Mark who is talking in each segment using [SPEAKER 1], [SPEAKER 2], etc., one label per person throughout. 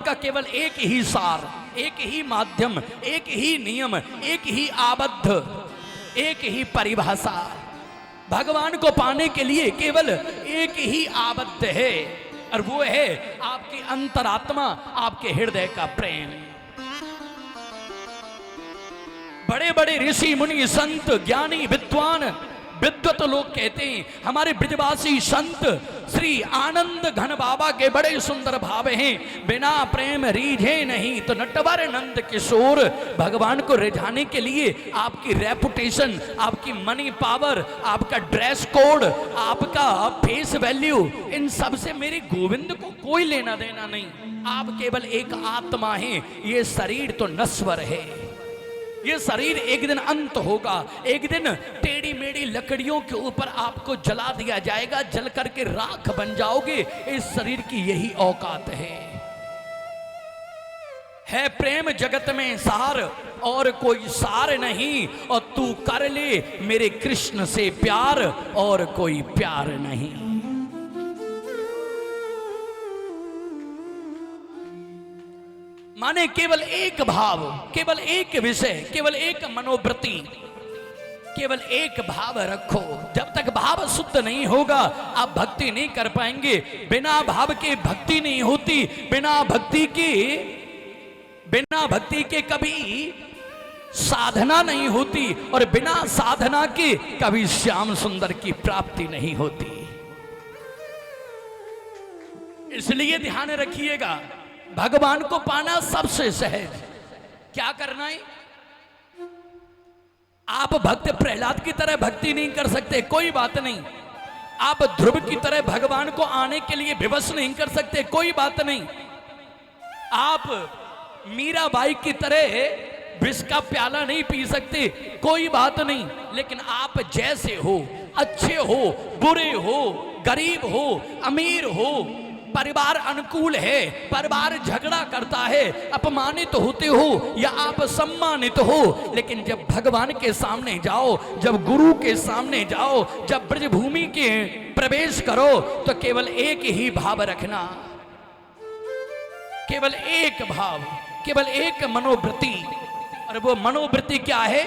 [SPEAKER 1] का केवल एक ही सार, एक ही माध्यम, एक ही नियम, एक ही आबद्ध, एक ही परिभाषा। भगवान को पाने के लिए केवल एक ही आबद्ध है, और वो है आपकी अंतरात्मा, आपके हृदय का प्रेम। बड़े बड़े ऋषि मुनि संत ज्ञानी विद्वान विद्वत लोग कहते हैं, हमारे ब्रजवासी संत श्री आनंद घन बाबा के बड़े सुंदर भाव हैं, बिना प्रेम रीझे नहीं तो नटवर नंद किशोर। भगवान को रिझाने के लिए आपकी रेपुटेशन, आपकी मनी पावर, आपका ड्रेस कोड, आपका फेस वैल्यू, इन सब से मेरे गोविंद को कोई लेना देना नहीं। आप केवल एक आत्मा हैं, ये शरीर तो नश्वर है, ये शरीर एक दिन अंत होगा, एक दिन टेढ़ी मेढ़ी लकड़ियों के ऊपर आपको जला दिया जाएगा, जल करके राख बन जाओगे। इस शरीर की यही औकात है प्रेम जगत में सार और कोई सार नहीं, और तू कर ले मेरे कृष्ण से प्यार और कोई प्यार नहीं। माने केवल एक भाव, केवल एक विषय, केवल एक मनोवृत्ति, केवल एक भाव रखो। जब तक भाव शुद्ध नहीं होगा आप भक्ति नहीं कर पाएंगे। बिना भाव के भक्ति नहीं होती, बिना भक्ति के कभी साधना नहीं होती, और बिना साधना के कभी श्याम सुंदर की प्राप्ति नहीं होती। इसलिए ध्यान रखिएगा, भगवान को पाना सबसे सहज। क्या करना है? आप भक्त प्रहलाद की तरह भक्ति नहीं कर सकते, कोई बात नहीं। आप ध्रुव की तरह भगवान को आने के लिए विवश नहीं कर सकते, कोई बात नहीं। आप मीराबाई की तरह विष का प्याला नहीं पी सकते, कोई बात नहीं। लेकिन आप जैसे हो, अच्छे हो, बुरे हो, गरीब हो, अमीर हो, परिवार अनुकूल है, परिवार झगड़ा करता है, अपमानित होते हो या आप सम्मानित हो, लेकिन जब भगवान के सामने जाओ, जब गुरु के सामने जाओ, जब ब्रजभूमि के प्रवेश करो, तो केवल एक ही भाव रखना, केवल एक भाव, केवल एक मनोवृत्ति। और वो मनोवृत्ति क्या है?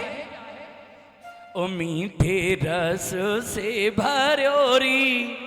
[SPEAKER 1] ओ मीठे रस से भरोरी